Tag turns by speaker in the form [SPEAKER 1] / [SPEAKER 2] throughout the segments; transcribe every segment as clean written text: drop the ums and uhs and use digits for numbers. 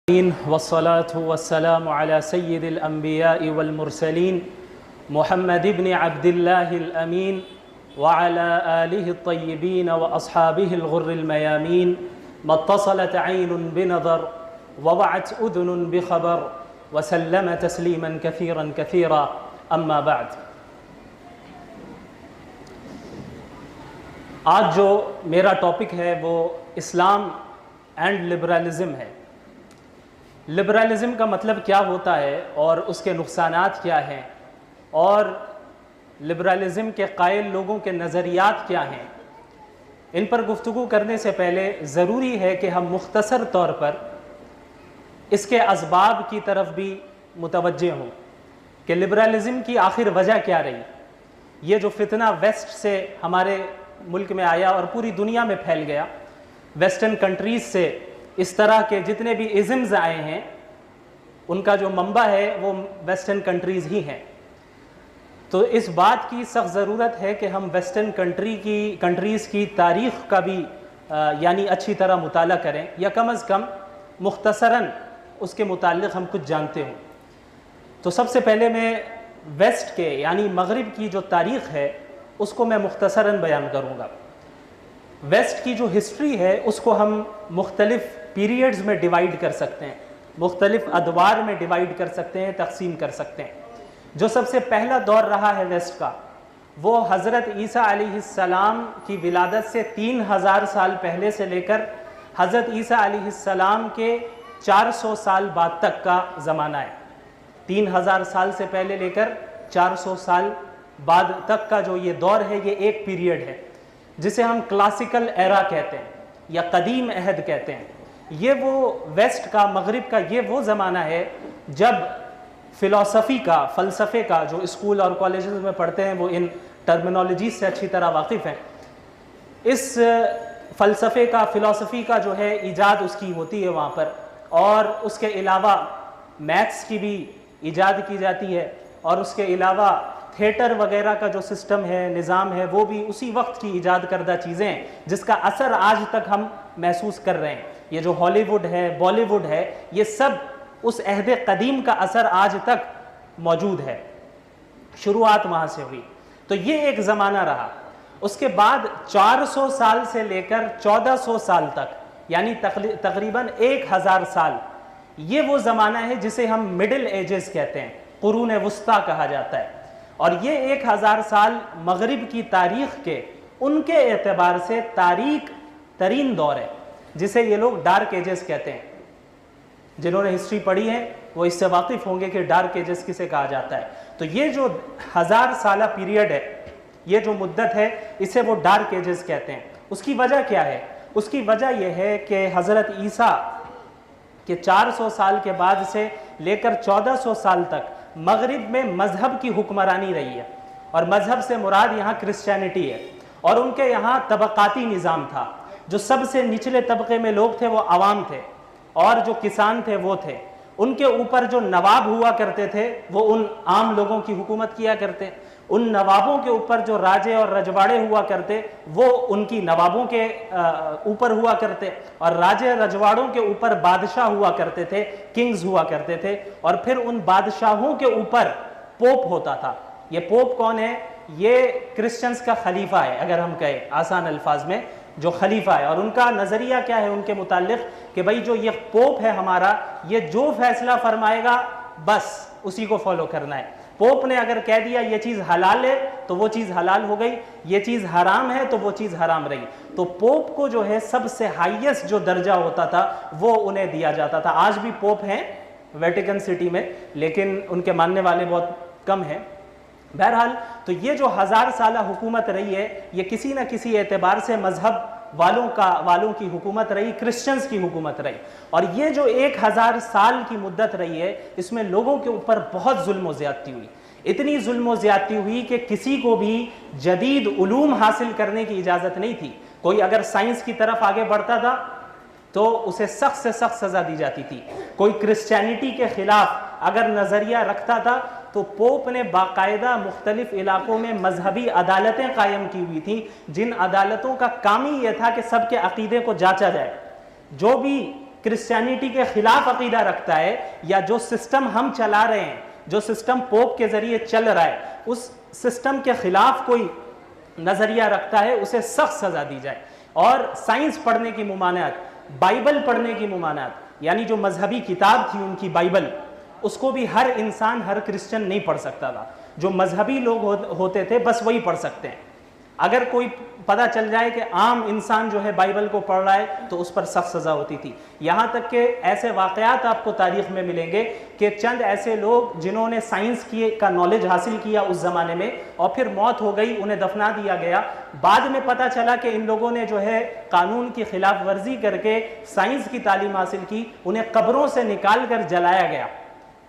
[SPEAKER 1] والصلاة والسلام على سيد الأنبياء والمرسلين محمد بن عبد الله الأمين وعلى آله الطيبين وأصحابه الغر الميامين ما اتصلت عين بنظر ووعت أذن بخبر وسلم تسليما كثيرا كثيرا أما بعد. آج جو میرا ٹاپک ہے وہ اسلام اینڈ لبرلزم ہے. لبرلزم کا مطلب کیا ہوتا ہے اور اس کے نقصانات کیا ہیں اور لبرلزم کے قائل لوگوں کے نظریات کیا ہیں، ان پر گفتگو کرنے سے پہلے ضروری ہے کہ ہم مختصر طور پر اس کے اسباب کی طرف بھی متوجہ ہوں کہ لبرلزم کی آخر وجہ کیا رہی. یہ جو فتنہ ویسٹ سے ہمارے ملک میں آیا اور پوری دنیا میں پھیل گیا، ویسٹرن کنٹریز سے اس طرح کے جتنے بھی ازمز آئے ہیں ان کا جو منبع ہے وہ ویسٹرن کنٹریز ہی ہیں. تو اس بات کی سخت ضرورت ہے کہ ہم ویسٹرن کنٹریز کی تاریخ کا بھی یعنی اچھی طرح مطالعہ کریں، یا کم از کم مختصراً اس کے متعلق ہم کچھ جانتے ہوں. تو سب سے پہلے میں ویسٹ کے یعنی مغرب کی جو تاریخ ہے اس کو میں مختصراً بیان کروں گا. ویسٹ کی جو ہسٹری ہے اس کو ہم مختلف پیریڈز میں ڈیوائیڈ کر سکتے ہیں، مختلف ادوار میں ڈیوائیڈ کر سکتے ہیں، تقسیم کر سکتے ہیں. جو سب سے پہلا دور رہا ہے ویسٹ کا وہ حضرت عیسیٰ علیہ السلام کی ولادت سے 3000 سال پہلے سے لے کر حضرت عیسیٰ علیہ السلام کے 400 سال بعد تک کا زمانہ ہے. 3000 سال سے پہلے لے کر 400 سال بعد تک کا جو یہ دور ہے یہ ایک پیریڈ ہے جسے ہم کلاسیکل ایرا کہتے ہیں یا قدیم عہد کہتے ہیں. یہ وہ ویسٹ کا، مغرب کا یہ وہ زمانہ ہے جب فلسفے کا جو اسکول اور کالجز میں پڑھتے ہیں وہ ان ٹرمینالوجیز سے اچھی طرح واقف ہیں. اس فلسفی کا جو ہے ایجاد اس کی ہوتی ہے وہاں پر، اور اس کے علاوہ میتھس کی بھی ایجاد کی جاتی ہے، اور اس کے علاوہ تھیٹر وغیرہ کا جو سسٹم ہے، نظام ہے، وہ بھی اسی وقت کی ایجاد کردہ چیزیں ہیں جس کا اثر آج تک ہم محسوس کر رہے ہیں. یہ جو ہالی ووڈ ہے، بالی ووڈ ہے، یہ سب اس عہد قدیم کا اثر آج تک موجود ہے. شروعات وہاں سے ہوئی. تو یہ ایک زمانہ رہا. اس کے بعد 400 سال سے لے کر 1400 سال تک یعنی تقریباً 1000 سال، یہ وہ زمانہ ہے جسے ہم مڈل ایجز کہتے ہیں، قرون وسطیٰ کہا جاتا ہے. اور یہ 1000 سال مغرب کی تاریخ کے ان کے اعتبار سے تاریک ترین دور ہے جسے یہ لوگ ڈارک ایجز کہتے ہیں. جنہوں نے ہسٹری پڑھی ہے وہ اس سے واقف ہوں گے کہ ڈارک ایجز کسے کہا جاتا ہے. تو یہ جو 1000 سالہ پیریڈ ہے، یہ جو مدت ہے، اسے وہ ڈارک ایجز کہتے ہیں. اس کی وجہ کیا ہے؟ اس کی وجہ یہ ہے کہ حضرت عیسیٰ کے 400 سال کے بعد سے لے کر 1400 سال تک مغرب میں مذہب کی حکمرانی رہی ہے، اور مذہب سے مراد یہاں کرسچینٹی ہے. اور ان کے یہاں طبقاتی نظام تھا. جو سب سے نچلے طبقے میں لوگ تھے وہ عوام تھے، اور جو کسان تھے وہ تھے. ان کے اوپر جو نواب ہوا کرتے تھے وہ ان عام لوگوں کی حکومت کیا کرتے. ان نوابوں کے اوپر جو راجے اور رجواڑے ہوا کرتے وہ ان کی نوابوں کے اوپر ہوا کرتے، اور راجے رجواڑوں کے اوپر بادشاہ ہوا کرتے تھے، کنگز ہوا کرتے تھے. اور پھر ان بادشاہوں کے اوپر پوپ ہوتا تھا. یہ پوپ کون ہے؟ یہ کرسچنز کا خلیفہ ہے، اگر ہم کہیں آسان الفاظ میں، جو خلیفہ ہے. اور ان کا نظریہ کیا ہے ان کے متعلق کہ بھائی جو یہ پوپ ہے ہمارا، یہ جو فیصلہ فرمائے گا بس اسی کو فالو کرنا ہے. پوپ نے اگر کہہ دیا یہ چیز حلال ہے تو وہ چیز حلال ہو گئی، یہ چیز حرام ہے تو وہ چیز حرام رہی. تو پوپ کو جو ہے سب سے ہائیسٹ جو درجہ ہوتا تھا وہ انہیں دیا جاتا تھا. آج بھی پوپ ہیں ویٹیکن سٹی میں، لیکن ان کے ماننے والے بہت کم ہیں. بہرحال تو یہ جو 1000 سالہ حکومت رہی ہے یہ کسی نہ کسی اعتبار سے مذہب والوں کی حکومت رہی، کرسچنز کی حکومت رہی. اور یہ جو 1000 سال کی مدت رہی ہے اس میں لوگوں کے اوپر بہت ظلم و زیادتی ہوئی. اتنی ظلم و زیادتی ہوئی کہ کسی کو بھی جدید علوم حاصل کرنے کی اجازت نہیں تھی. کوئی اگر سائنس کی طرف آگے بڑھتا تھا تو اسے سخت سے سخت سزا دی جاتی تھی. کوئی کرسچینٹی کے خلاف اگر نظریہ رکھتا تھا تو پوپ نے باقاعدہ مختلف علاقوں میں مذہبی عدالتیں قائم کی ہوئی تھیں، جن عدالتوں کا کام ہی یہ تھا کہ سب کے عقیدے کو جانچا جائے. جو بھی کرسچینٹی کے خلاف عقیدہ رکھتا ہے یا جو سسٹم ہم چلا رہے ہیں، جو سسٹم پوپ کے ذریعے چل رہا ہے، اس سسٹم کے خلاف کوئی نظریہ رکھتا ہے، اسے سخت سزا دی جائے۔ اور سائنس پڑھنے کی ممانعت، بائبل پڑھنے کی ممانعت، یعنی جو مذہبی کتاب تھی ان کی بائبل، اس کو بھی ہر انسان، ہر کرسچن نہیں پڑھ سکتا تھا۔ جو مذہبی لوگ ہوتے تھے بس وہی پڑھ سکتے ہیں۔ اگر کوئی پتہ چل جائے کہ عام انسان جو ہے بائبل کو پڑھ رہا ہے تو اس پر سخت سزا ہوتی تھی۔ یہاں تک کہ ایسے واقعات آپ کو تاریخ میں ملیں گے کہ چند ایسے لوگ جنہوں نے سائنس کا نالج حاصل کیا اس زمانے میں، اور پھر موت ہو گئی، انہیں دفنا دیا گیا، بعد میں پتہ چلا کہ ان لوگوں نے جو ہے قانون کی خلاف ورزی کر کے سائنس کی تعلیم حاصل کی، انہیں قبروں سے نکال کر جلایا گیا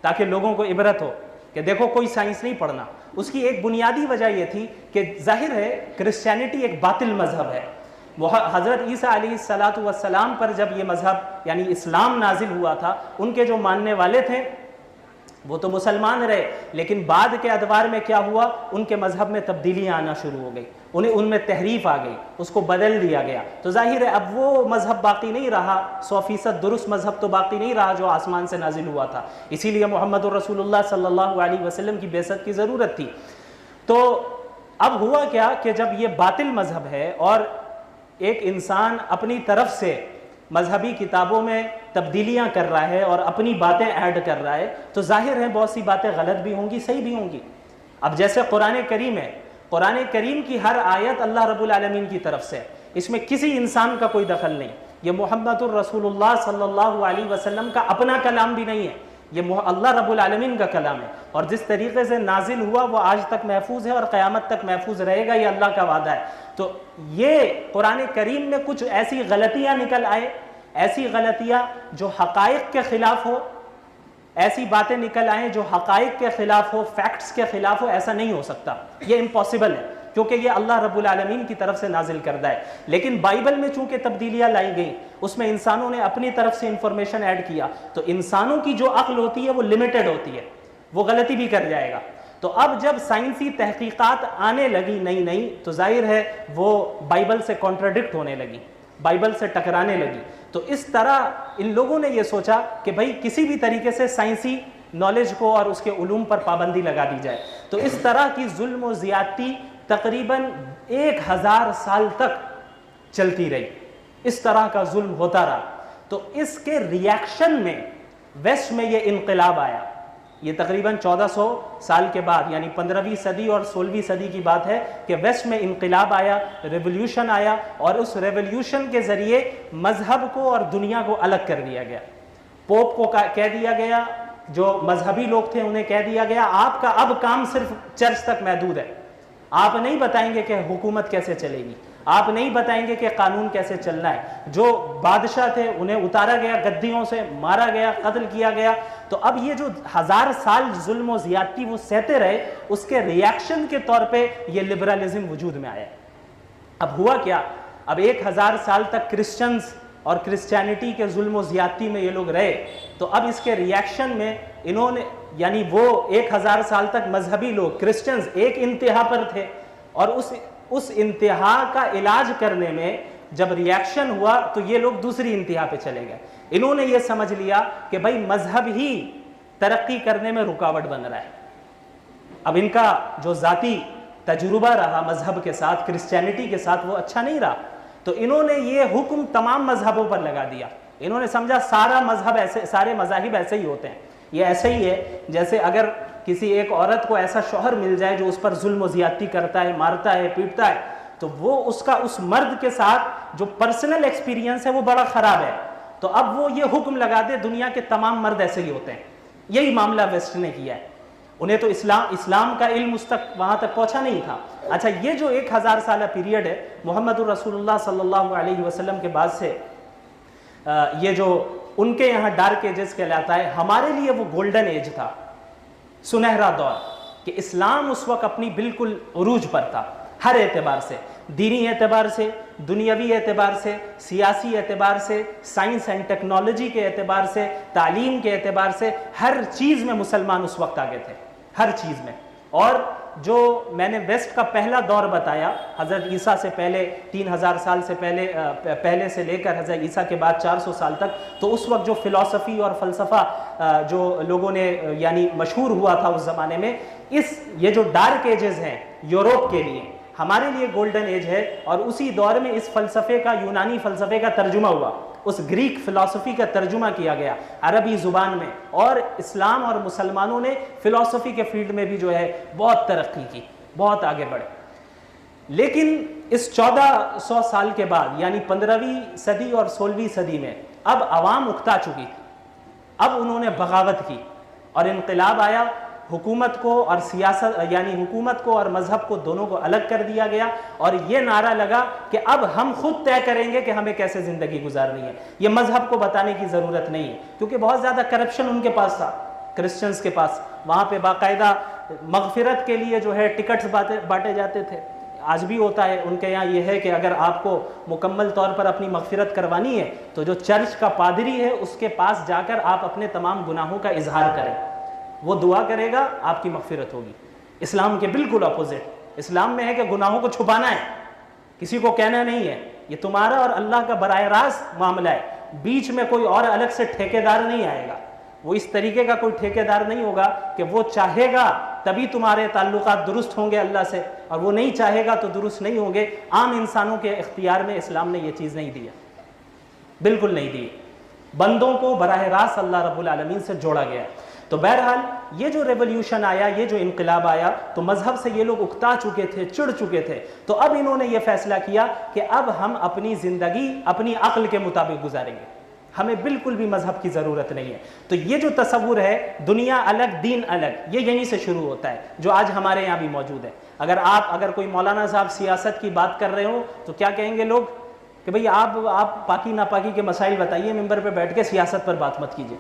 [SPEAKER 1] تاکہ لوگوں کو عبرت ہو کہ دیکھو کوئی سائنس نہیں پڑھنا۔ اس کی ایک بنیادی وجہ یہ تھی کہ ظاہر ہے کرسچینٹی ایک باطل مذہب ہے۔ وہ حضرت عیسیٰ علیہ السلام پر جب یہ مذہب یعنی اسلام نازل ہوا تھا، ان کے جو ماننے والے تھے وہ تو مسلمان رہے، لیکن بعد کے ادوار میں کیا ہوا، ان کے مذہب میں تبدیلیاں آنا شروع ہو گئی، ان میں تحریف آ گئی، اس کو بدل دیا گیا۔ تو ظاہر ہے اب وہ مذہب باقی نہیں رہا، 100% درست مذہب تو باقی نہیں رہا جو آسمان سے نازل ہوا تھا۔ اسی لیے محمد الرسول اللہ صلی اللہ علیہ وسلم کی بعثت کی ضرورت تھی۔ تو اب ہوا کیا کہ جب یہ باطل مذہب ہے اور ایک انسان اپنی طرف سے مذہبی کتابوں میں تبدیلیاں کر رہا ہے اور اپنی باتیں ایڈ کر رہا ہے، تو ظاہر ہے بہت سی باتیں غلط بھی ہوں گی، صحیح بھی ہوں گی۔ اب جیسے قرآن کریم ہے، قرآن کریم کی ہر آیت اللہ رب العالمین کی طرف سے، اس میں کسی انسان کا کوئی دخل نہیں۔ یہ محمد الرسول اللہ صلی اللہ علیہ وسلم کا اپنا کلام بھی نہیں ہے، یہ اللہ رب العالمین کا کلام ہے، اور جس طریقے سے نازل ہوا وہ آج تک محفوظ ہے اور قیامت تک محفوظ رہے گا، یہ اللہ کا وعدہ ہے۔ تو یہ قرآن کریم میں کچھ ایسی غلطیاں نکل آئے، ایسی غلطیاں جو حقائق کے خلاف ہو، ایسی باتیں نکل آئیں جو حقائق کے خلاف ہو، فیکٹس کے خلاف ہو، ایسا نہیں ہو سکتا، یہ امپاسبل ہے، کیونکہ یہ اللہ رب العالمین کی طرف سے نازل کردہ ہے۔ لیکن بائبل میں چونکہ تبدیلیاں لائی گئیں، اس میں انسانوں نے اپنی طرف سے انفارمیشن ایڈ کیا، تو انسانوں کی جو عقل ہوتی ہے وہ لمیٹڈ ہوتی ہے، وہ غلطی بھی کر جائے گا۔ تو اب جب سائنسی تحقیقات آنے لگی نئی تو ظاہر ہے وہ بائبل سے کانٹراڈکٹ ہونے لگی، بائبل سے ٹکرانے لگی۔ تو اس طرح ان لوگوں نے یہ سوچا کہ بھائی کسی بھی طریقے سے سائنسی نالج کو اور اس کے علوم پر پابندی لگا دی جائے۔ تو اس طرح کی ظلم و زیادتی تقریباً 1000 سال تک چلتی رہی، اس طرح کا ظلم ہوتا رہا۔ تو اس کے ریاکشن میں ویسٹ میں یہ انقلاب آیا، یہ تقریباً 1400 سال کے بعد، یعنی 15ویں صدی اور 16ویں صدی کی بات ہے کہ ویسٹ میں انقلاب آیا، ریولوشن آیا، اور اس ریولوشن کے ذریعے مذہب کو اور دنیا کو الگ کر دیا گیا۔ پوپ کو کہہ دیا گیا، جو مذہبی لوگ تھے انہیں کہہ دیا گیا آپ کا اب کام صرف چرچ تک محدود ہے، آپ نہیں بتائیں گے کہ حکومت کیسے چلے گی، آپ نہیں بتائیں گے کہ قانون کیسے چلنا ہے۔ جو بادشاہ تھے انہیں اتارا گیا، گدیوں سے مارا گیا، قتل کیا گیا۔ تو اب یہ جو 1000 سال ظلم و زیادتی وہ سہتے رہے، اس کے ریاکشن کے طور پہ یہ لبرلزم وجود میں آیا۔ اب ہوا کیا، اب 1000 سال تک کرسچنز اور کرسچینٹی کے ظلم و زیادتی میں یہ لوگ رہے، تو اب اس کے ریاکشن میں انہوں نے، یعنی وہ 1000 سال تک مذہبی لوگ کرسچنز ایک انتہا پر تھے، اور اس انتہا کا علاج کرنے میں جب ریاکشن ہوا تو یہ لوگ دوسری انتہا پہ چلے گئے۔ انہوں نے یہ سمجھ لیا کہ بھائی مذہب ہی ترقی کرنے میں رکاوٹ بن رہا ہے۔ اب ان کا جو ذاتی تجربہ رہا مذہب کے ساتھ، کرسچینٹی کے ساتھ، وہ اچھا نہیں رہا، تو انہوں نے یہ حکم تمام مذہبوں پر لگا دیا۔ انہوں نے سمجھا سارے مذاہب ایسے ہی ہوتے ہیں، یہ ایسے ہی ہے جیسے اگر کسی ایک عورت کو ایسا شوہر مل جائے جو اس پر ظلم و زیادتی کرتا ہے، مارتا ہے، پیٹتا ہے، تو وہ اس مرد کے ساتھ جو پرسنل ایکسپیرینس ہے وہ بڑا خراب ہے، تو اب وہ یہ حکم لگا دے دنیا کے تمام مرد ایسے ہی ہوتے ہیں۔ یہی معاملہ ویسٹ نے کیا ہے۔ انہیں تو اسلام کا علم وہاں تک پہنچا نہیں تھا۔ اچھا، یہ جو 1000 سالہ پیریڈ ہے محمد الرسول اللہ صلی اللہ علیہ وسلم کے بعد سے، یہ جو ان کے یہاں ڈارک ایجز کہلاتا ہے، ہمارے لیے وہ گولڈن ایج تھا، سنہرا دور، کہ اسلام اس وقت اپنی بالکل عروج پر تھا، ہر اعتبار سے، دینی اعتبار سے، دنیاوی اعتبار سے، سیاسی اعتبار سے، سائنس اینڈ ٹیکنالوجی کے اعتبار سے، تعلیم کے اعتبار سے، ہر چیز میں مسلمان اس وقت آگے تھے، ہر چیز میں۔ اور جو میں نے ویسٹ کا پہلا دور بتایا حضرت عیسیٰ سے پہلے 3000 سال سے پہلے سے لے کر حضرت عیسیٰ کے بعد 400 سال تک، تو اس وقت جو فلسفی اور فلسفہ جو لوگوں نے یعنی مشہور ہوا تھا اس زمانے میں، یہ جو ڈارک ایجز ہیں یوروپ کے لیے، ہمارے لیے گولڈن ایج ہے، اور اسی دور میں اس فلسفے کا، یونانی فلسفے کا ترجمہ ہوا، اس گریک فلسفی کا ترجمہ کیا گیا عربی زبان میں، اور اسلام اور مسلمانوں نے فلسفی کے فیلڈ میں بھی جو ہے بہت ترقی کی، بہت آگے بڑھے۔ لیکن اس 1400 سال کے بعد یعنی 15ویں صدی اور 16ویں صدی میں اب عوام اکتا چکی تھی، اب انہوں نے بغاوت کی اور انقلاب آیا، حکومت کو اور سیاست یعنی حکومت کو اور مذہب کو دونوں کو الگ کر دیا گیا، اور یہ نعرہ لگا کہ اب ہم خود طے کریں گے کہ ہمیں کیسے زندگی گزارنی ہے، یہ مذہب کو بتانے کی ضرورت نہیں ہے، کیونکہ بہت زیادہ کرپشن ان کے پاس تھا، کرسچنز کے پاس، وہاں پہ باقاعدہ مغفرت کے لیے جو ہے ٹکٹس بانٹے جاتے تھے، آج بھی ہوتا ہے ان کے یہاں یہ ہے کہ اگر آپ کو مکمل طور پر اپنی مغفرت کروانی ہے تو جو چرچ کا پادری ہے اس کے پاس جا کر آپ اپنے تمام گناہوں کا اظہار کریں، وہ دعا کرے گا، آپ کی مغفرت ہوگی۔ اسلام کے بالکل اپوزٹ، اسلام میں ہے کہ گناہوں کو چھپانا ہے، کسی کو کہنا نہیں ہے، یہ تمہارا اور اللہ کا براہ راست معاملہ ہے، بیچ میں کوئی اور الگ سے ٹھیکیدار نہیں آئے گا، وہ اس طریقے کا کوئی ٹھیکیدار نہیں ہوگا کہ وہ چاہے گا تبھی تمہارے تعلقات درست ہوں گے اللہ سے، اور وہ نہیں چاہے گا تو درست نہیں ہوں گے۔ عام انسانوں کے اختیار میں اسلام نے یہ چیز نہیں دی ہے، بالکل نہیں دی، بندوں کو براہ راست اللہ رب العالمین سے جوڑا گیا۔ تو بہرحال یہ جو ریولیوشن آیا، یہ جو انقلاب آیا، تو مذہب سے یہ لوگ اکتا چکے تھے، چڑ چکے تھے، تو اب انہوں نے یہ فیصلہ کیا کہ اب ہم اپنی زندگی اپنی عقل کے مطابق گزاریں گے، ہمیں بالکل بھی مذہب کی ضرورت نہیں ہے۔ تو یہ جو تصور ہے دنیا الگ دین الگ، یہ یہیں سے شروع ہوتا ہے، جو آج ہمارے یہاں بھی موجود ہے۔ اگر کوئی مولانا صاحب سیاست کی بات کر رہے ہوں تو کیا کہیں گے لوگ کہ بھئی آپ پاکی ناپاکی کے مسائل بتائیے، ممبر پہ بیٹھ کے سیاست پر بات مت کیجیے،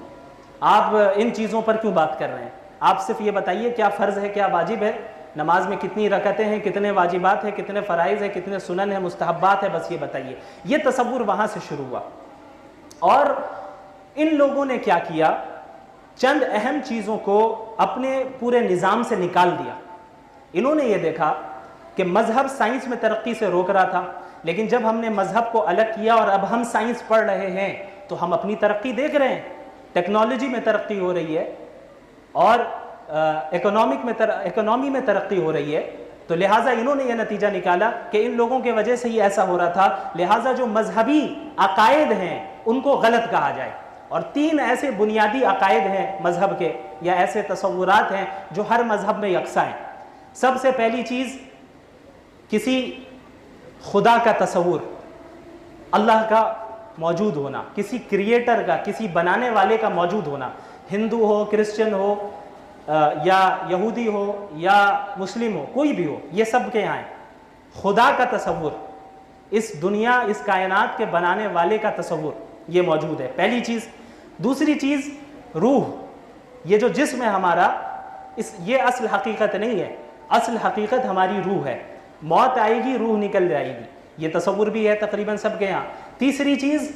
[SPEAKER 1] آپ ان چیزوں پر کیوں بات کر رہے ہیں، آپ صرف یہ بتائیے کیا فرض ہے کیا واجب ہے، نماز میں کتنی رکعتیں ہیں، کتنے واجبات ہیں، کتنے فرائض ہیں، کتنے سنن ہیں، مستحبات ہیں، بس یہ بتائیے۔ یہ تصور وہاں سے شروع ہوا، اور ان لوگوں نے کیا کیا، چند اہم چیزوں کو اپنے پورے نظام سے نکال دیا۔ انہوں نے یہ دیکھا کہ مذہب سائنس میں ترقی سے روک رہا تھا، لیکن جب ہم نے مذہب کو الگ کیا اور اب ہم سائنس پڑھ رہے ہیں تو ہم اپنی ترقی دیکھ رہے ہیں، ٹیکنالوجی میں ترقی ہو رہی ہے اور اکنامی میں ترقی ہو رہی ہے، تو لہٰذا انہوں نے یہ نتیجہ نکالا کہ ان لوگوں کی وجہ سے ہی ایسا ہو رہا تھا، لہٰذا جو مذہبی عقائد ہیں ان کو غلط کہا جائے۔ اور 3 ایسے بنیادی عقائد ہیں مذہب کے، یا ایسے تصورات ہیں جو ہر مذہب میں یکساں ہیں۔ سب سے پہلی چیز، کسی خدا کا تصور، اللہ کا موجود ہونا، کسی کریٹر کا، کسی بنانے والے کا موجود ہونا، ہندو ہو، کرسچن ہو، یا یہودی ہو یا مسلم ہو، کوئی بھی ہو، یہ سب کے یہاں ہے۔ خدا کا تصور، اس دنیا اس کائنات کے بنانے والے کا تصور یہ موجود ہے، پہلی چیز۔ دوسری چیز روح، یہ جو جسم ہے ہمارا، یہ اصل حقیقت نہیں ہے، اصل حقیقت ہماری روح ہے، موت آئے گی روح نکل جائے گی، یہ تصور بھی ہے تقریباً سب کے یہاں۔ تیسری چیز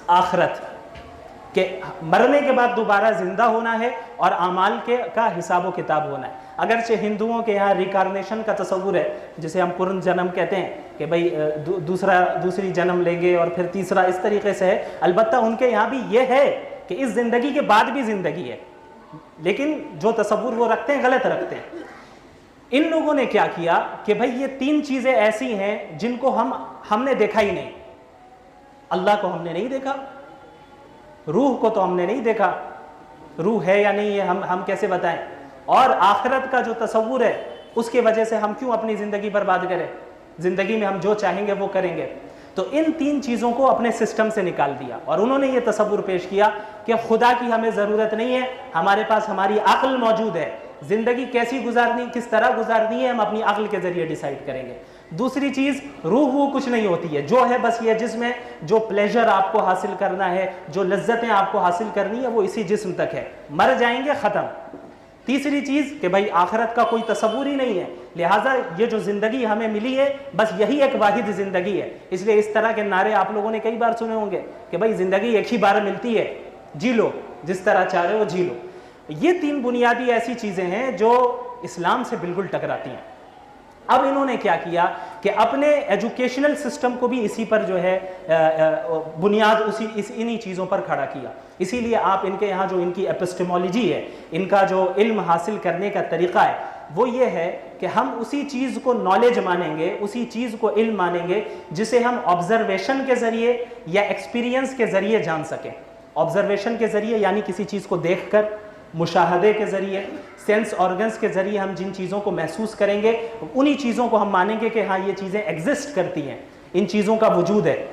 [SPEAKER 1] آخرت، کہ مرنے کے بعد دوبارہ زندہ ہونا ہے اور اعمال کا حساب و کتاب ہونا ہے۔ اگرچہ ہندوؤں کے یہاں ریکارنیشن کا تصور ہے، جسے ہم پرن جنم کہتے ہیں، کہ بھئی دوسری جنم لیں گے اور پھر تیسرا، اس طریقے سے ہے۔ البتہ ان کے یہاں بھی یہ ہے کہ اس زندگی کے بعد بھی زندگی ہے، لیکن جو تصور وہ رکھتے ہیں غلط رکھتے ہیں۔ ان لوگوں نے کیا کیا کہ بھئی یہ 3 چیزیں ایسی ہیں جن کو ہم نے دیکھا ہی نہیں، اللہ کو ہم نے نہیں دیکھا، روح کو تو ہم نے نہیں دیکھا، روح ہے یا نہیں ہے ہم کیسے بتائیں، اور آخرت کا جو تصور ہے اس کی وجہ سے ہم کیوں اپنی زندگی برباد کریں، زندگی میں ہم جو چاہیں گے وہ کریں گے۔ تو ان 3 چیزوں کو اپنے سسٹم سے نکال دیا، اور انہوں نے یہ تصور پیش کیا کہ خدا کی ہمیں ضرورت نہیں ہے، ہمارے پاس ہماری عقل موجود ہے، زندگی کیسی گزارنی، کس طرح گزارنی ہے ہم اپنی عقل کے ذریعے ڈیسائیڈ کریں گے۔ دوسری چیز روح، وہ کچھ نہیں ہوتی ہے، جو ہے بس یہ جسم ہے، جو پلیجر آپ کو حاصل کرنا ہے، جو لذتیں آپ کو حاصل کرنی ہے وہ اسی جسم تک ہے، مر جائیں گے ختم۔ تیسری چیز کہ بھائی آخرت کا کوئی تصور ہی نہیں ہے، لہٰذا یہ جو زندگی ہمیں ملی ہے بس یہی ایک واحد زندگی ہے۔ اس لیے اس طرح کے نعرے آپ لوگوں نے کئی بار سنے ہوں گے کہ بھائی زندگی ایک ہی بار ملتی ہے، جی لو، جس طرح چاہ رہے ہو جی لو۔ یہ 3 بنیادی ایسی چیزیں ہیں جو اسلام سے بالکل ٹکراتی ہیں۔ اب انہوں نے کیا کیا کہ اپنے ایجوکیشنل سسٹم کو بھی اسی پر جو ہے بنیاد انہی چیزوں پر کھڑا کیا۔ اسی لیے آپ ان کے یہاں جو ان کی ایپسٹمولوجی ہے، ان کا جو علم حاصل کرنے کا طریقہ ہے، وہ یہ ہے کہ ہم اسی چیز کو نالج مانیں گے، اسی چیز کو علم مانیں گے جسے ہم آبزرویشن کے ذریعے یا ایکسپیرینس کے ذریعے جان سکیں۔ آبزرویشن کے ذریعے یعنی کسی چیز کو دیکھ کر، مشاہدے کے ذریعے، سینس آرگنز کے ذریعے ہم جن چیزوں کو محسوس کریں گے انہی چیزوں کو ہم مانیں گے کہ ہاں یہ چیزیں ایگزسٹ کرتی ہیں، ان چیزوں کا وجود ہے۔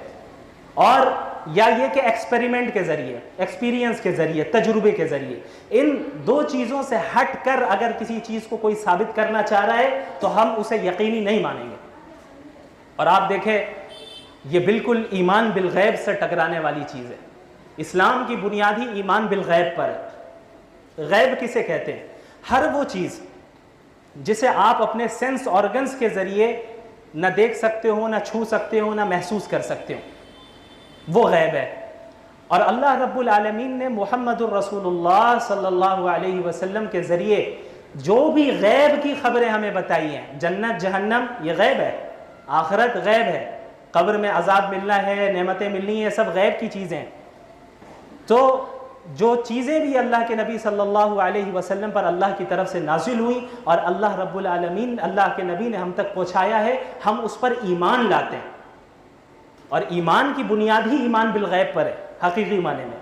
[SPEAKER 1] اور یا یہ کہ ایکسپیریمنٹ کے ذریعے، ایکسپیرینس کے ذریعے، تجربے کے ذریعے، ان دو چیزوں سے ہٹ کر اگر کسی چیز کو کوئی ثابت کرنا چاہ رہا ہے تو ہم اسے یقینی نہیں مانیں گے۔ اور آپ دیکھیں یہ بالکل ایمان بالغیب سے ٹکرانے والی چیز ہے۔ اسلام کی بنیاد ہی ایمان بالغیب پر ہے۔ غیب کسے کہتے ہیں؟ ہر وہ چیز جسے آپ اپنے سینس آرگنز کے ذریعے نہ دیکھ سکتے ہو، نہ چھو سکتے ہو، نہ محسوس کر سکتے ہو، وہ غیب ہے۔ اور اللہ رب العالمین نے محمد الرسول اللہ صلی اللہ علیہ وسلم کے ذریعے جو بھی غیب کی خبریں ہمیں بتائی ہیں، جنت جہنم یہ غیب ہے، آخرت غیب ہے، قبر میں عذاب ملنا ہے، نعمتیں ملنی ہیں، سب غیب کی چیزیں۔ تو جو چیزیں بھی اللہ کے نبی صلی اللہ علیہ وسلم پر اللہ کی طرف سے نازل ہوئی اور اللہ رب العالمین، اللہ کے نبی نے ہم تک پہنچایا ہے، ہم اس پر ایمان لاتے ہیں۔ اور ایمان کی بنیاد ہی ایمان بالغیب پر ہے حقیقی معنی میں،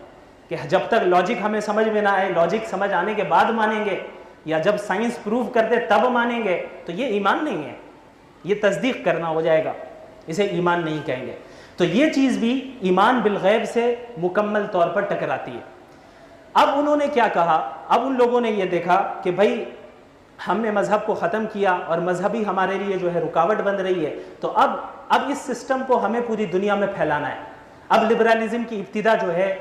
[SPEAKER 1] کہ جب تک لاجک ہمیں سمجھ میں نہ آئے، لاجک سمجھ آنے کے بعد مانیں گے، یا جب سائنس پروف کر دے تب مانیں گے، تو یہ ایمان نہیں ہے، یہ تصدیق کرنا ہو جائے گا، اسے ایمان نہیں کہیں گے۔ تو یہ چیز بھی ایمان بالغیب سے مکمل طور پر ٹکراتی ہے۔ اب انہوں نے کیا کہا؟ اب ان لوگوں نے یہ دیکھا کہ بھائی ہم نے مذہب کو ختم کیا اور مذہب ہی ہمارے لیے جو ہے رکاوٹ بن رہی ہے، تو اب اس سسٹم کو ہمیں پوری دنیا میں پھیلانا ہے۔ اب لبرلزم کی ابتدا جو ہے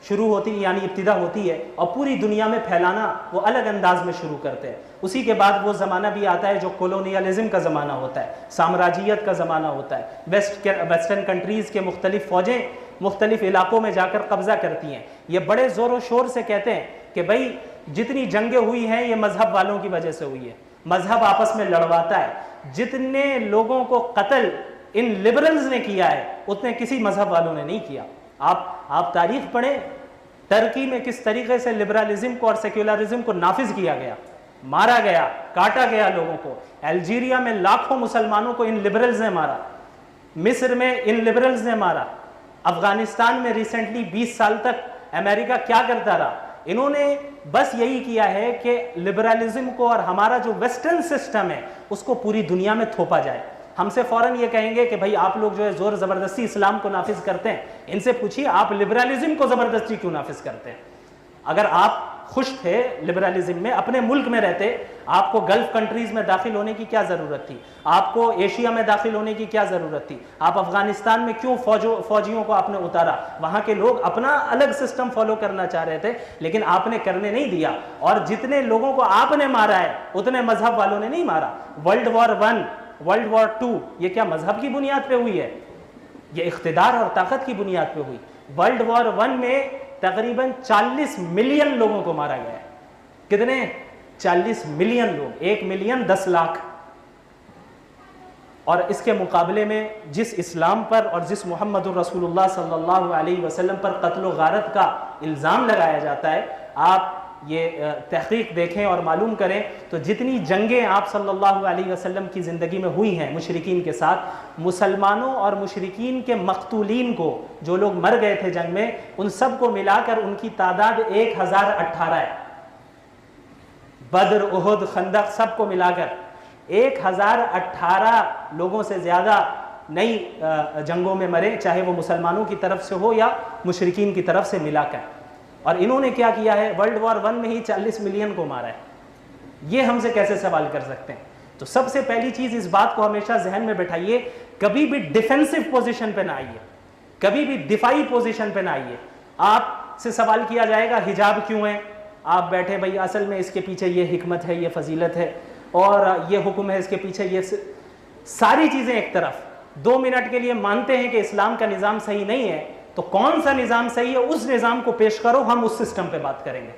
[SPEAKER 1] شروع ہوتی ہے، یعنی ابتدا ہوتی ہے، اور پوری دنیا میں پھیلانا وہ الگ انداز میں شروع کرتے ہیں۔ اسی کے بعد وہ زمانہ بھی آتا ہے جو کولونیلزم کا زمانہ ہوتا ہے، سامراجیت کا زمانہ ہوتا ہے۔ ویسٹرن کنٹریز کے مختلف فوجیں مختلف علاقوں میں جا کر قبضہ کرتی ہیں۔ یہ بڑے زور و شور سے کہتے ہیں کہ بھائی جتنی جنگیں ہوئی ہیں یہ مذہب والوں کی وجہ سے ہوئی ہے، مذہب آپس میں لڑواتا ہے۔ جتنے لوگوں کو قتل ان لبرلز نے کیا ہے اتنے کسی مذہب والوں نے نہیں کیا۔ آپ تاریخ پڑھیں، ترکی میں کس طریقے سے لبرلزم کو اور سیکولرزم کو نافذ کیا گیا، مارا گیا، کاٹا گیا لوگوں کو۔ الجیریا میں لاکھوں مسلمانوں کو ان لبرلز نے مارا، مصر میں ان لبرلز نے مارا، افغانستان میں ریسنٹلی 20 سال تک امریکہ کیا کرتا رہا؟ انہوں نے بس یہی کیا ہے کہ لبرلزم کو اور ہمارا جو ویسٹرن سسٹم ہے اس کو پوری دنیا میں تھوپا جائے۔ ہم سے فوراً یہ کہیں گے کہ بھائی آپ لوگ جو ہے زور زبردستی اسلام کو نافذ کرتے ہیں، ان سے پوچھیے آپ لبرلزم کو زبردستی کیوں نافذ کرتے ہیں؟ اگر آپ خوش تھے لبرلزم میں، اپنے ملک میں رہتے، آپ کو گلف کنٹریز میں داخل ہونے کی کیا ضرورت تھی؟ آپ کو ایشیا میں داخل ہونے کی کیا ضرورت تھی؟ آپ افغانستان میں کیوں فوجیوں کو آپ نے اتارا؟ وہاں کے لوگ اپنا الگ سسٹم فالو کرنا چاہ رہے تھے، لیکن آپ نے کرنے نہیں دیا۔ اور جتنے لوگوں کو آپ نے مارا ہے اتنے مذہب والوں نے نہیں مارا۔ ورلڈ وار 1، ورلڈ وار 2 یہ کیا مذہب کی بنیاد پہ ہوئی ہے؟ یہ اقتدار اور طاقت کی بنیاد پہ ہوئی۔ ورلڈ وار 1 میں تقریباً 40 ملین لوگوں کو مارا گیا ہے۔ کتنے؟ 40 ملین لوگ، 1 ملین 10 لاکھ۔ اور اس کے مقابلے میں جس اسلام پر اور جس محمد الرسول اللہ صلی اللہ علیہ وسلم پر قتل و غارت کا الزام لگایا جاتا ہے، آپ یہ تحقیق دیکھیں اور معلوم کریں تو جتنی جنگیں آپ صلی اللہ علیہ وسلم کی زندگی میں ہوئی ہیں مشرکین کے ساتھ، مسلمانوں اور مشرکین کے مقتولین کو، جو لوگ مر گئے تھے جنگ میں، ان سب کو ملا کر ان کی تعداد 1018 ہے۔ بدر، احد، خندق سب کو ملا کر 1018 لوگوں سے زیادہ نئی جنگوں میں مرے، چاہے وہ مسلمانوں کی طرف سے ہو یا مشرکین کی طرف سے ملا کر۔ اور انہوں نے کیا کیا ہے؟ ورلڈ وار 1 میں ہی 40 ملین کو مارا ہے۔ یہ ہم سے کیسے سوال کر سکتے ہیں؟ تو سب سے پہلی چیز اس بات کو ہمیشہ ذہن میں بٹھائیے، کبھی بھی ڈیفینسو پوزیشن پہ نہ آئیے، کبھی بھی دفاعی پوزیشن پہ نہ آئیے۔ آپ سے سوال کیا جائے گا حجاب کیوں ہے، آپ بیٹھے بھائی اصل میں اس کے پیچھے یہ حکمت ہے، یہ فضیلت ہے، اور یہ حکم ہے، اس کے پیچھے یہ ساری چیزیں ایک طرف۔ 2 منٹ کے لیے مانتے ہیں کہ اسلام کا نظام صحیح نہیں ہے، تو کون سا نظام صحیح ہے اس نظام کو پیش کرو، ہم اس سسٹم پہ بات کریں گے۔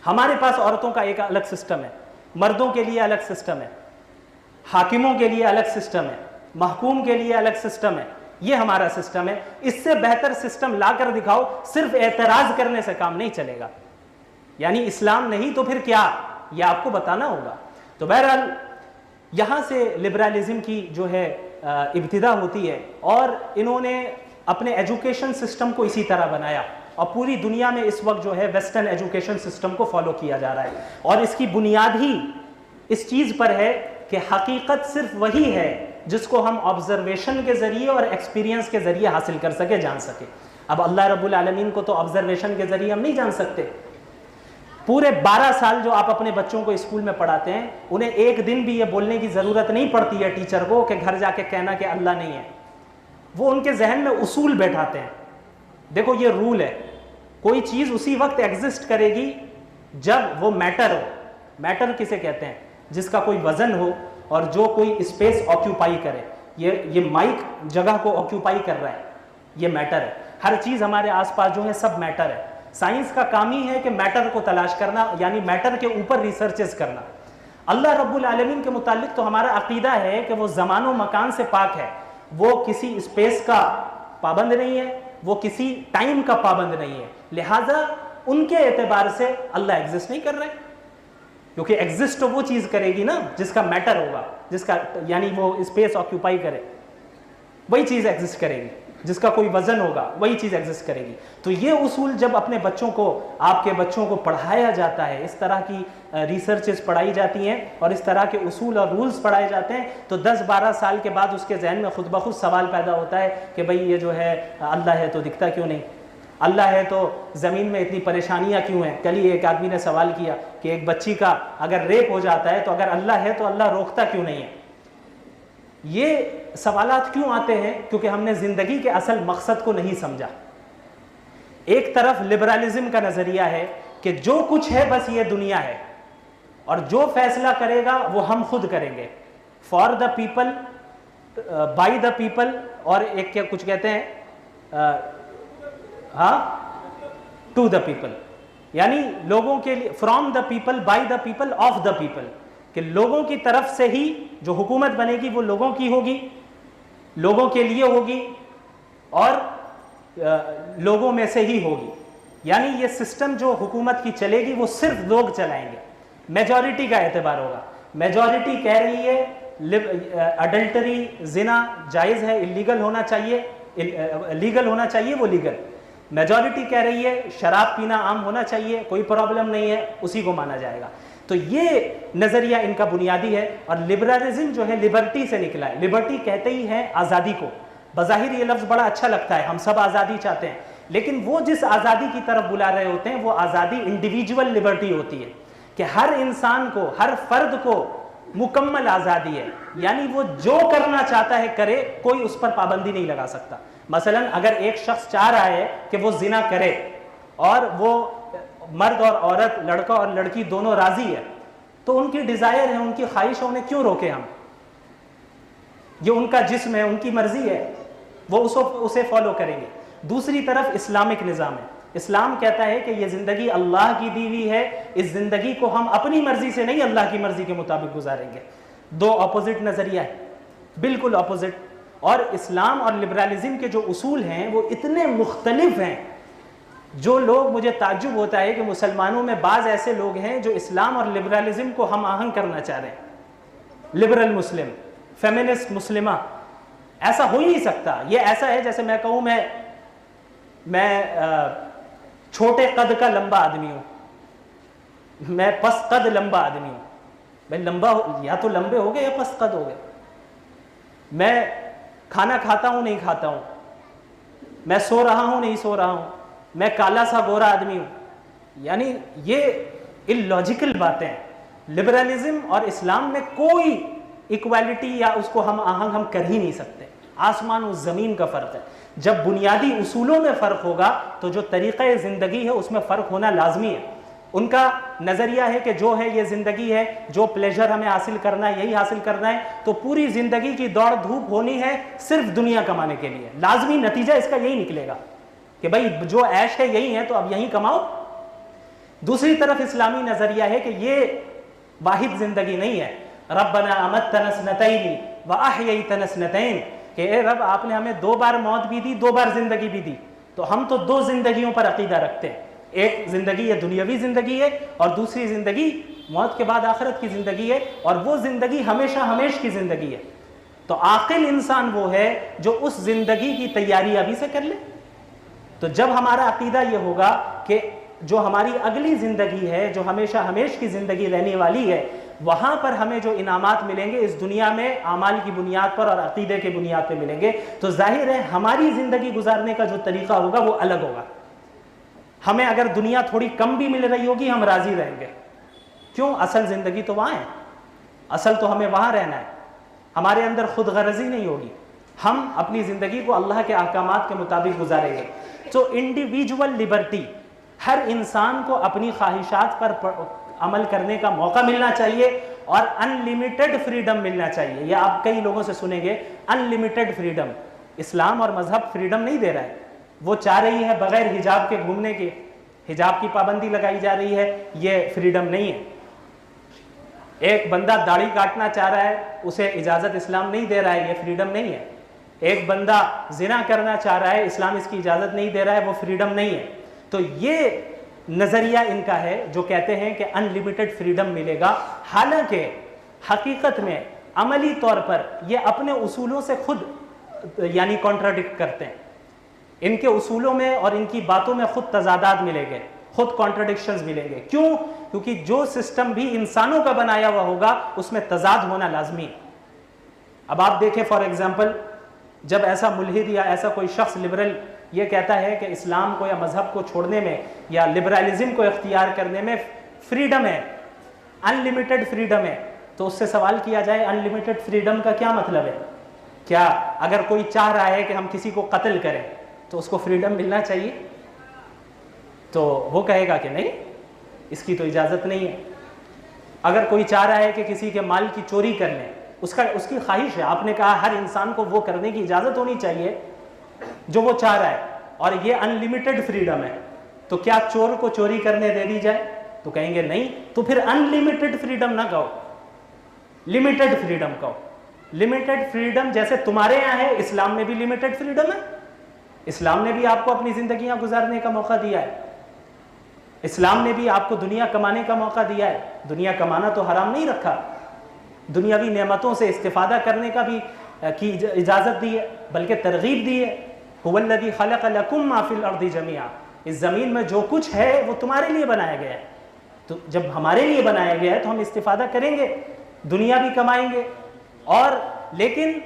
[SPEAKER 1] ہمارے پاس عورتوں کا ایک الگ سسٹم ہے، مردوں کے لیے الگ سسٹم ہے، حاکموں کے لیے الگ سسٹم ہے، محکوم کے لیے الگ سسٹم ہے. یہ ہمارا سسٹم ہے. اس سے بہتر سسٹم لا کر دکھاؤ. صرف اعتراض کرنے سے کام نہیں چلے گا. یعنی اسلام نہیں تو پھر کیا، یہ آپ کو بتانا ہوگا. تو بہرحال یہاں سے لبرلزم کی جو ہے ابتدا ہوتی ہے، اور انہوں نے اپنے ایجوکیشن سسٹم کو اسی طرح بنایا، اور پوری دنیا میں اس وقت جو ہے ویسٹرن ایجوکیشن سسٹم کو فالو کیا جا رہا ہے. اور اس کی بنیاد ہی اس چیز پر ہے کہ حقیقت صرف وہی ہے جس کو ہم آبزرویشن کے ذریعے اور ایکسپیرینس کے ذریعے حاصل کر سکے، جان سکے. اب اللہ رب العالمین کو تو آبزرویشن کے ذریعے ہم نہیں جان سکتے. پورے 12 سال جو آپ اپنے بچوں کو اسکول میں پڑھاتے ہیں، انہیں ایک دن بھی یہ بولنے کی ضرورت نہیں پڑتی ہے ٹیچر کو کہ گھر جا کے کہنا کہ اللہ نہیں ہے. وہ ان کے ذہن میں اصول بیٹھاتے ہیں. دیکھو یہ رول ہے، کوئی چیز اسی وقت ایگزسٹ کرے گی جب وہ میٹر ہو. میٹر کسے کہتے ہیں؟ جس کا کوئی وزن ہو اور جو کوئی اسپیس آکیوپائی کرے. یہ مائک جگہ کو آکیوپائی کر رہا ہے، یہ میٹر ہے. ہر چیز ہمارے آس پاس جو ہے سب میٹر ہے. سائنس کا کام ہی ہے کہ میٹر کو تلاش کرنا، یعنی میٹر کے اوپر ریسرچز کرنا. اللہ رب العالمین کے متعلق تو ہمارا عقیدہ ہے کہ وہ زمان و مکان سے پاک ہے. وہ کسی اسپیس کا پابند نہیں ہے، وہ کسی ٹائم کا پابند نہیں ہے. لہٰذا ان کے اعتبار سے اللہ ایگزسٹ نہیں کر رہے، کیونکہ ایگزسٹ تو وہ چیز کرے گی نا جس کا میٹر ہوگا، جس کا یعنی وہ اسپیس آکیوپائی کرے، وہی چیز ایگزسٹ کرے گی. جس کا کوئی وزن ہوگا وہی چیز ایگزسٹ کرے گی. تو یہ اصول جب اپنے بچوں کو، آپ کے بچوں کو پڑھایا جاتا ہے، اس طرح کی ریسرچز پڑھائی جاتی ہیں اور اس طرح کے اصول اور رولز پڑھائے جاتے ہیں، تو 10-12 سال کے بعد اس کے ذہن میں خود بخود سوال پیدا ہوتا ہے کہ بھئی یہ جو ہے اللہ ہے تو دکھتا کیوں نہیں؟ اللہ ہے تو زمین میں اتنی پریشانیاں کیوں ہیں؟ کل ہی ایک آدمی نے سوال کیا کہ ایک بچی کا اگر ریپ ہو جاتا ہے تو اگر اللہ ہے تو اللہ روکتا کیوں نہیں ہے؟ یہ سوالات کیوں آتے ہیں؟ کیونکہ ہم نے زندگی کے اصل مقصد کو نہیں سمجھا. ایک طرف لبرلزم کا نظریہ ہے کہ جو کچھ ہے بس یہ دنیا ہے، اور جو فیصلہ کرے گا وہ ہم خود کریں گے. For the people, by the people, اور ایک کیا کچھ کہتے ہیں ٹو دا پیپل، یعنی لوگوں کے لیے، from the people, by the people, of the people, کہ لوگوں کی طرف سے ہی جو حکومت بنے گی وہ لوگوں کی ہوگی، لوگوں کے لیے ہوگی، اور لوگوں میں سے ہی ہوگی. یعنی یہ سسٹم جو حکومت کی چلے گی وہ صرف لوگ چلائیں گے. میجورٹی کا اعتبار ہوگا. میجورٹی کہہ رہی ہے اڈلٹری، زنا جائز ہے، لیگل ہونا چاہیے وہ لیگل. میجورٹی کہہ رہی ہے شراب پینا عام ہونا چاہیے، کوئی پرابلم نہیں ہے، اسی کو مانا جائے گا. تو یہ نظریہ ان کا بنیادی ہے. اور لبرلزم جو ہے لبرٹی سے نکلا ہے. لبرٹی کہتے ہی ہیں آزادی کو. بظاہر یہ لفظ بڑا اچھا لگتا ہے، ہم سب آزادی چاہتے ہیں، لیکن وہ جس آزادی کی طرف بلا رہے ہوتے ہیں وہ آزادی انڈیویجول لبرٹی ہوتی ہے، کہ ہر انسان کو، ہر فرد کو مکمل آزادی ہے. یعنی وہ جو کرنا چاہتا ہے کرے، کوئی اس پر پابندی نہیں لگا سکتا. مثلا اگر ایک شخص چاہ رہا ہے کہ وہ زنا کرے، اور وہ مرد اور عورت، لڑکا اور لڑکی دونوں راضی ہے، تو ان کی ڈیزائر ہے، ان کی خواہش ہے، انہیں کیوں روکے ہم؟ یہ ان کا جسم ہے، ان کی مرضی ہے، وہ اسے فالو کریں گے. دوسری طرف اسلامک نظام ہے. اسلام کہتا ہے کہ یہ زندگی اللہ کی دی ہوئی ہے، اس زندگی کو ہم اپنی مرضی سے نہیں اللہ کی مرضی کے مطابق گزاریں گے. دو اپوزٹ نظریہ ہے، بالکل اپوزٹ. اور اسلام اور لبرلزم کے جو اصول ہیں وہ اتنے مختلف ہیں، جو لوگ، مجھے تعجب ہوتا ہے کہ مسلمانوں میں بعض ایسے لوگ ہیں جو اسلام اور لبرلزم کو ہم آہنگ کرنا چاہ رہے ہیں. لبرل مسلم، فیمنسٹ مسلمہ، ایسا ہو ہی نہیں سکتا. یہ ایسا ہے جیسے میں کہوں میں چھوٹے قد کا لمبا آدمی ہوں، میں پس قد لمبا آدمی ہوں. بھائی لمبا یا تو لمبے ہو گئے یا پس قد ہو گئے. میں کھانا کھاتا ہوں نہیں کھاتا ہوں، میں سو رہا ہوں نہیں سو رہا ہوں، میں کالا سا گورا آدمی ہوں. یعنی یہ اللاجیکل باتیں ہیں. لبرلزم اور اسلام میں کوئی ایکویلٹی یا اس کو ہم آہنگ ہم کر ہی نہیں سکتے. آسمان و زمین کا فرق ہے. جب بنیادی اصولوں میں فرق ہوگا تو جو طریقہ زندگی ہے اس میں فرق ہونا لازمی ہے. ان کا نظریہ ہے کہ جو ہے یہ زندگی ہے، جو پلیجر ہمیں حاصل کرنا ہے یہی حاصل کرنا ہے. تو پوری زندگی کی دوڑ دھوپ ہونی ہے صرف دنیا کمانے کے لیے. لازمی نتیجہ اس کا یہی نکلے گا کہ بھائی جو عیش ہے یہی ہے تو اب یہیں کماؤ. دوسری طرف اسلامی نظریہ ہے کہ یہ واحد زندگی نہیں ہے. ربنا امتنا اثنتین واحییتنا اثنتین, کہ اے رب آپ نے ہمیں 2 بار موت بھی دی, 2 بار زندگی بھی دی. تو ہم تو 2 زندگیوں پر عقیدہ رکھتے ہیں. ایک زندگی یہ دنیاوی زندگی ہے, اور دوسری زندگی موت کے بعد آخرت کی زندگی ہے, اور وہ زندگی ہمیشہ ہمیش کی زندگی ہے. تو عاقل انسان وہ ہے جو اس زندگی کی تیاری ابھی سے کر لے. تو جب ہمارا عقیدہ یہ ہوگا کہ جو ہماری اگلی زندگی ہے, جو ہمیشہ ہمیش کی زندگی رہنے والی ہے, وہاں پر ہمیں جو انعامات ملیں گے اس دنیا میں اعمال کی بنیاد پر اور عقیدے کی بنیاد پہ ملیں گے, تو ظاہر ہے ہماری زندگی گزارنے کا جو طریقہ ہوگا وہ الگ ہوگا. ہمیں اگر دنیا تھوڑی کم بھی مل رہی ہوگی ہم راضی رہیں گے. کیوں؟ اصل زندگی تو وہاں ہے, اصل تو ہمیں وہاں رہنا ہے. ہمارے اندر خود غرضی نہیں ہوگی, ہم اپنی زندگی کو اللہ کے احکامات کے مطابق گزاریں گے. تو انڈیویجول لبرٹی, ہر انسان کو اپنی خواہشات پر عمل کرنے کا موقع ملنا چاہیے, اور ان لمیٹڈ فریڈم ملنا چاہیے. یہ آپ کئی لوگوں سے سنیں گے ان لمیٹڈ فریڈم. اسلام اور مذہب فریڈم نہیں دے رہا ہے, وہ چاہ رہی ہے بغیر حجاب کے گھومنے کی, حجاب کی پابندی لگائی جا رہی ہے, یہ فریڈم نہیں ہے. ایک بندہ داڑھی کاٹنا چاہ رہا ہے, اسے اجازت اسلام نہیں دے رہا ہے, یہ فریڈم نہیں ہے. ایک بندہ زنا کرنا چاہ رہا ہے, اسلام اس کی اجازت نہیں دے رہا ہے, وہ فریڈم نہیں ہے. تو یہ نظریہ ان کا ہے جو کہتے ہیں کہ ان لمیٹڈ فریڈم ملے گا, حالانکہ حقیقت میں عملی طور پر یہ اپنے اصولوں سے خود یعنی کانٹراڈکٹ کرتے ہیں. ان کے اصولوں میں اور ان کی باتوں میں خود تضادات ملیں گے, خود کانٹراڈکشنز ملیں گے. کیوں؟ کیونکہ جو سسٹم بھی انسانوں کا بنایا ہوا ہوگا اس میں تضاد ہونا لازمی ہے. اب آپ دیکھیں فار ایگزامپل, جب ایسا ملحد یا ایسا کوئی شخص لبرل یہ کہتا ہے کہ اسلام کو یا مذہب کو چھوڑنے میں یا لبرلزم کو اختیار کرنے میں فریڈم ہے, ان لمیٹڈ فریڈم ہے, تو اس سے سوال کیا جائے ان لمیٹڈ فریڈم کا کیا مطلب ہے؟ کیا اگر کوئی چاہ رہا ہے کہ ہم کسی کو قتل کریں تو اس کو فریڈم ملنا چاہیے؟ تو وہ کہے گا کہ نہیں, اس کی تو اجازت نہیں ہے. اگر کوئی چاہ رہا ہے کہ کسی کے مال کی چوری کر لیں, اس کی خواہش ہے, آپ نے کہا ہر انسان کو وہ کرنے کی اجازت ہونی چاہیے جو وہ چاہ رہا ہے, اور یہ ان لمیٹڈ فریڈم ہے, تو کیا چور کو چوری کرنے دے دی جائے؟ تو کہیں گے نہیں. تو پھر ان لمیٹڈ فریڈم نہ کہو, لمیٹڈ فریڈم کہو. لمیٹڈ فریڈم جیسے تمہارے یہاں ہے, اسلام میں بھی لمیٹڈ فریڈم ہے. اسلام نے بھی آپ کو اپنی زندگیاں گزارنے کا موقع دیا ہے, اسلام نے بھی آپ کو دنیا کمانے کا موقع دیا ہے. دنیا کمانا تو حرام نہیں رکھا, دنیاوی نعمتوں سے استفادہ کرنے کا بھی کی اجازت دی ہے, بلکہ ترغیب دی ہے. هو الذی خلق لکم ما فی الارض جمیعا, اس زمین میں جو کچھ ہے وہ تمہارے لیے بنایا گیا ہے. تو جب ہمارے لیے بنایا گیا ہے تو ہم استفادہ کریں گے, دنیا بھی کمائیں گے, اور لیکن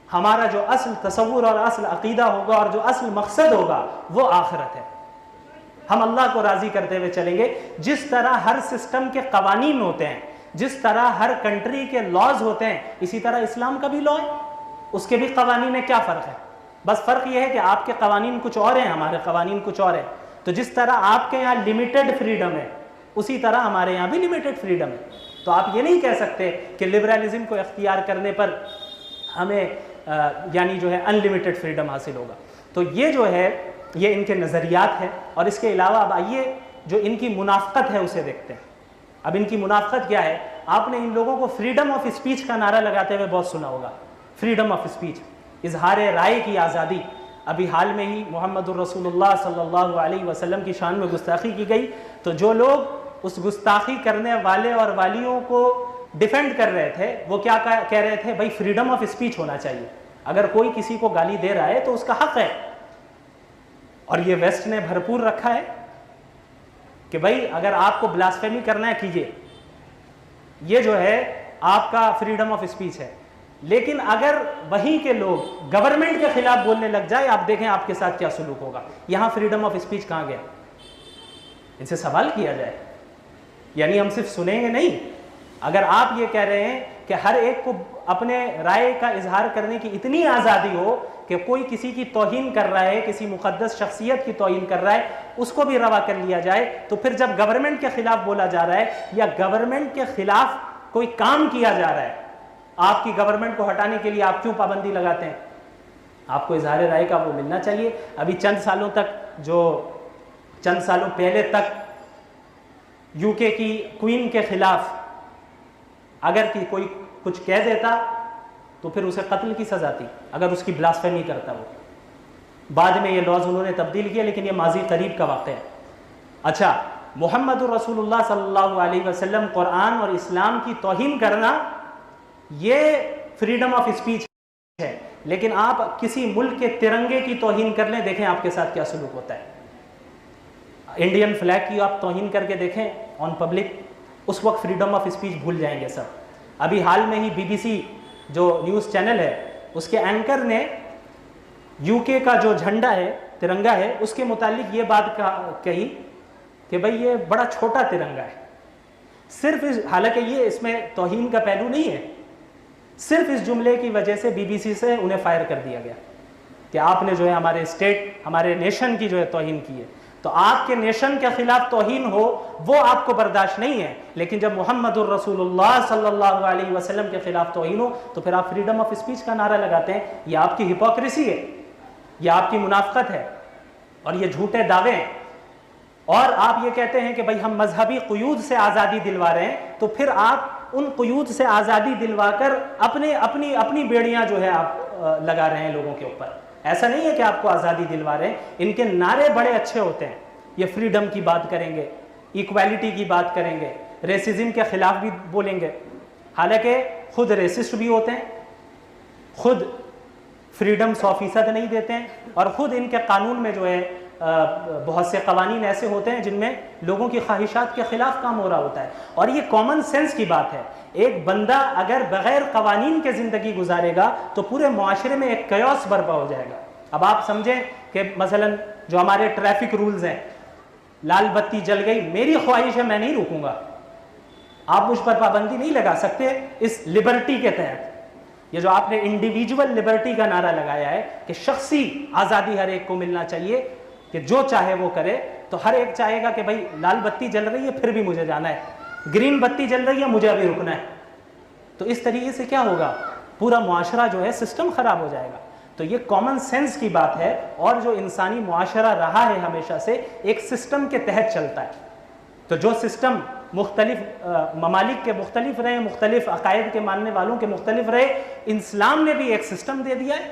[SPEAKER 1] ہمارا جو اصل تصور اور اصل عقیدہ ہوگا اور جو اصل مقصد ہوگا وہ آخرت ہے. ہم اللہ کو راضی کرتے ہوئے چلیں گے. جس طرح ہر سسٹم کے قوانین ہوتے ہیں, جس طرح ہر کنٹری کے لاز ہوتے ہیں, اسی طرح اسلام کا بھی لا ہے, اس کے بھی قوانین میں کیا فرق ہے؟ بس فرق یہ ہے کہ آپ کے قوانین کچھ اور ہیں, ہمارے قوانین کچھ اور ہیں. تو جس طرح آپ کے یہاں لمیٹڈ فریڈم ہے اسی طرح ہمارے یہاں بھی لمیٹڈ فریڈم ہے. تو آپ یہ نہیں کہہ سکتے کہ لبرلزم کو اختیار کرنے پر ہمیں یعنی جو ہے ان لمیٹڈ فریڈم حاصل ہوگا. تو یہ جو ہے یہ ان کے نظریات ہیں. اور اس کے علاوہ اب آئیے جو ان کی منافقت ہے اسے دیکھتے ہیں. اب ان کی منافقت کیا ہے؟ آپ نے ان لوگوں کو فریڈم آف اسپیچ کا نعرہ لگاتے ہوئے بہت سنا ہوگا. فریڈم آف اسپیچ, اظہار رائے کی آزادی. ابھی حال میں ہی محمد الرسول اللہ صلی اللہ علیہ وسلم کی شان میں گستاخی کی گئی, تو جو لوگ اس گستاخی کرنے والے اور والیوں کو ڈیفینڈ کر رہے تھے وہ کیا کہہ رہے تھے؟ بھائی فریڈم آف اسپیچ ہونا چاہیے, اگر کوئی کسی کو گالی دے رہا ہے تو اس کا حق ہے. اور یہ ویسٹ نے بھرپور رکھا ہے کہ بھائی اگر آپ کو بلاسفیمی کرنا ہے کیجئے, یہ جو ہے آپ کا فریڈم آف اسپیچ ہے. لیکن اگر وہی کے لوگ گورنمنٹ کے خلاف بولنے لگ جائے, آپ دیکھیں آپ کے ساتھ کیا سلوک ہوگا. یہاں فریڈم آف اسپیچ کہاں گیا؟ ان سے سوال کیا جائے. یعنی ہم صرف سنیں گے نہیں, اگر آپ یہ کہہ رہے ہیں کہ ہر ایک کو اپنے رائے کا اظہار کرنے کی اتنی آزادی ہو کہ کوئی کسی کی توہین کر رہا ہے, کسی مقدس شخصیت کی توہین کر رہا ہے, اس کو بھی روا کر لیا جائے, تو پھر جب گورنمنٹ کے خلاف بولا جا رہا ہے یا گورنمنٹ کے خلاف کوئی کام کیا جا رہا ہے, آپ کی گورنمنٹ کو ہٹانے کے لیے آپ کیوں پابندی لگاتے ہیں؟ آپ کو اظہار رائے کا وہ ملنا چاہیے. ابھی چند سالوں پہلے تک یو کے کی کوئین کے خلاف اگر کہ کوئی کچھ کہہ دیتا تو پھر اسے قتل کی سزا تھی اگر اس کی بلاسفیمی کرتا وہ. بعد میں یہ لاز انہوں نے تبدیل کیا لیکن یہ ماضی قریب کا واقعہ ہے. اچھا، محمد الرسول اللہ صلی اللہ علیہ وسلم قرآن اور اسلام کی توہین کرنا یہ فریڈم آف اسپیچ ہے، لیکن آپ کسی ملک کے ترنگے کی توہین کر لیں، دیکھیں آپ کے ساتھ کیا سلوک ہوتا ہے. انڈین فلیگ کی آپ توہین کر کے دیکھیں آن پبلک، اس وقت فریڈم آف اسپیچ بھول جائیں گے سب. ابھی حال میں ہی BBC جو نیوز چینل ہے اس کے اینکر نے UK کا جو جھنڈا ہے، ترنگا ہے، اس کے متعلق یہ بات کہی کہ بھئی یہ بڑا چھوٹا ترنگا ہے. صرف حالانکہ یہ اس میں توہین کا پہلو نہیں ہے، صرف اس جملے کی وجہ سے BBC سے انہیں فائر کر دیا گیا کہ آپ نے جو ہے ہمارے اسٹیٹ، ہمارے نیشن کی جو ہے توہین کی ہے. تو آپ کے نیشن کے خلاف توہین ہو وہ آپ کو برداشت نہیں ہے، لیکن جب محمد الرسول اللہ صلی اللہ علیہ وسلم کے خلاف توہین ہو تو پھر آپ فریڈم آف اسپیچ کا نعرہ لگاتے ہیں. یہ آپ کی ہپوکریسی ہے، یہ آپ کی منافقت ہے اور یہ جھوٹے دعوے ہیں. اور آپ یہ کہتے ہیں کہ بھائی ہم مذہبی قیود سے آزادی دلوا رہے ہیں، تو پھر آپ ان قیود سے آزادی دلوا کر اپنی بیڑیاں جو ہے آپ لگا رہے ہیں لوگوں کے اوپر. ایسا نہیں ہے کہ آپ کو آزادی دلوا رہے ہیں، ان کے نعرے بڑے اچھے ہوتے ہیں. یہ فریڈم کی بات کریں گے، ایکویلٹی کی بات کریں گے، ریسزم کے خلاف بھی بولیں گے، حالانکہ خود ریسسٹ بھی ہوتے ہیں، خود فریڈم 100% نہیں دیتے ہیں، اور خود ان کے قانون میں جو ہے بہت سے قوانین ایسے ہوتے ہیں جن میں لوگوں کی خواہشات کے خلاف کام ہو رہا ہوتا ہے. اور یہ کامن سینس کی بات ہے. ایک بندہ اگر بغیر قوانین کے زندگی گزارے گا تو پورے معاشرے میں ایک کیوس برپا ہو جائے گا. اب آپ سمجھیں کہ مثلا جو ہمارے ٹریفک رولز ہیں، لال بتی جل گئی، میری خواہش ہے میں نہیں رکوں گا، آپ مجھ پر پابندی نہیں لگا سکتے اس لبرٹی کے تحت. یہ جو آپ نے انڈیویجول لبرٹی کا نعرہ لگایا ہے کہ شخصی آزادی ہر ایک کو ملنا چاہیے کہ جو چاہے وہ کرے، تو ہر ایک چاہے گا کہ بھائی لال بتی جل رہی ہے پھر بھی مجھے جانا ہے، گرین بتی جل رہی ہے مجھے ابھی رکنا ہے. تو اس طریقے سے کیا ہوگا؟ پورا معاشرہ جو ہے سسٹم خراب ہو جائے گا. تو یہ کامن سینس کی بات ہے، اور جو انسانی معاشرہ رہا ہے ہمیشہ سے ایک سسٹم کے تحت چلتا ہے. تو جو سسٹم مختلف ممالک کے مختلف رہے، مختلف عقائد کے ماننے والوں کے مختلف رہے، اسلام نے بھی ایک سسٹم دے دیا ہے.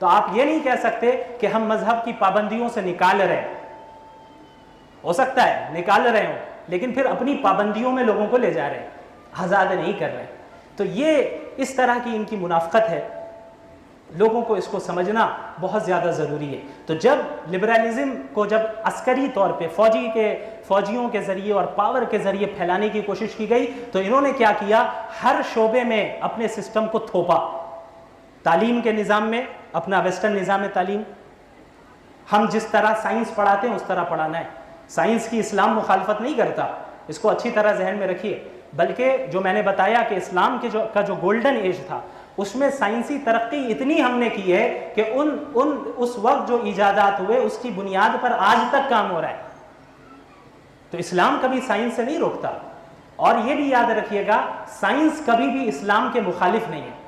[SPEAKER 1] تو آپ یہ نہیں کہہ سکتے کہ ہم مذہب کی پابندیوں سے نکال رہے ہیں. ہو سکتا ہے نکال رہے ہوں، لیکن پھر اپنی پابندیوں میں لوگوں کو لے جا رہے ہیں، آزاد نہیں کر رہے. تو یہ اس طرح کی ان کی منافقت ہے. لوگوں کو اس کو سمجھنا بہت زیادہ ضروری ہے. تو جب لبرلزم کو جب عسکری طور پہ فوجیوں کے ذریعے اور پاور کے ذریعے پھیلانے کی کوشش کی گئی، تو انہوں نے کیا کیا؟ ہر شعبے میں اپنے سسٹم کو تھوپا. تعلیم کے نظام میں اپنا ویسٹرن نظام تعلیم، ہم جس طرح سائنس پڑھاتے ہیں اس طرح پڑھانا ہے. سائنس کی اسلام مخالفت نہیں کرتا، اس کو اچھی طرح ذہن میں رکھیے. بلکہ جو میں نے بتایا کہ اسلام کے جو گولڈن ایج تھا، اس میں سائنسی ترقی اتنی ہم نے کی ہے کہ اس وقت جو ایجادات ہوئے اس کی بنیاد پر آج تک کام ہو رہا ہے. تو اسلام کبھی سائنس سے نہیں روکتا. اور یہ بھی یاد رکھیے گا، سائنس کبھی بھی اسلام کے مخالف نہیں ہے.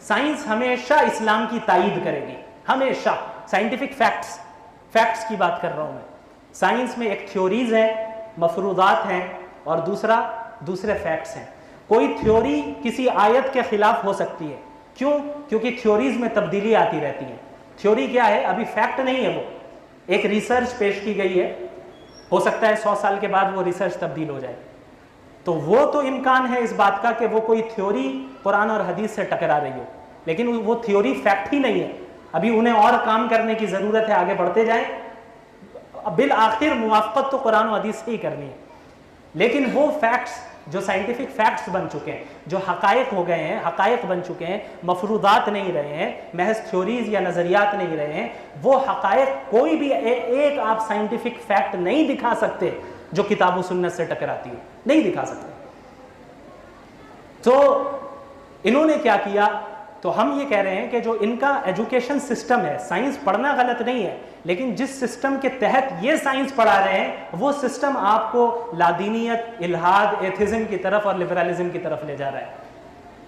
[SPEAKER 1] سائنس ہمیشہ اسلام کی تائید کرے گی، ہمیشہ. سائنٹیفک فیکٹس کی بات کر رہا ہوں میں. سائنس میں ایک تھیوریز ہیں، مفروضات ہیں، اور دوسرے فیکٹس ہیں. کوئی تھیوری کسی آیت کے خلاف ہو سکتی ہے. کیوں؟ کیونکہ تھیوریز میں تبدیلی آتی رہتی ہے. تھیوری کیا ہے؟ ابھی فیکٹ نہیں ہے، وہ ایک ریسرچ پیش کی گئی ہے، ہو سکتا ہے 100 سال کے بعد وہ ریسرچ تبدیل ہو جائے. تو وہ تو امکان ہے اس بات کا کہ وہ کوئی تھیوری قرآن اور حدیث سے ٹکرا رہی ہو، لیکن وہ تھیوری فیکٹ ہی نہیں ہے. ابھی انہیں اور کام کرنے کی ضرورت ہے، آگے بڑھتے جائیں. بالآخر موافقت تو قرآن و حدیث سے ہی کرنی ہے. لیکن وہ فیکٹس جو سائنٹیفک فیکٹس بن چکے ہیں، جو حقائق ہو گئے ہیں، حقائق بن چکے ہیں، مفروضات نہیں رہے ہیں، محض تھیوریز یا نظریات نہیں رہے ہیں، وہ حقائق کوئی بھی ایک آپ سائنٹیفک فیکٹ نہیں دکھا سکتے جو کتاب و سنت سے ٹکراتی ہے، نہیں دکھا سکتے. تو انہوں نے کیا کیا؟ تو ہم یہ کہہ رہے ہیں کہ جو ان کا ایجوکیشن سسٹم ہے، سائنس پڑھنا غلط نہیں ہے، لیکن جس سسٹم کے تحت یہ سائنس پڑھا رہے ہیں وہ سسٹم آپ کو لادینیت، الحاد، ایتھزم کی طرف اور لبرلزم کی طرف لے جا رہا ہے.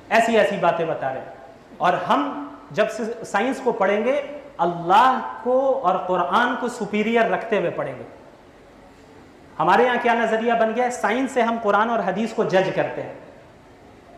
[SPEAKER 1] ایسی باتیں بتا رہے ہیں. اور ہم جب سائنس کو پڑھیں گے اللہ کو اور قرآن کو سپیریئر رکھتے ہوئے پڑھیں گے. ہمارے یہاں کیا نظریہ بن گیا ہے؟ سائنس سے ہم قرآن اور حدیث کو جج کرتے ہیں.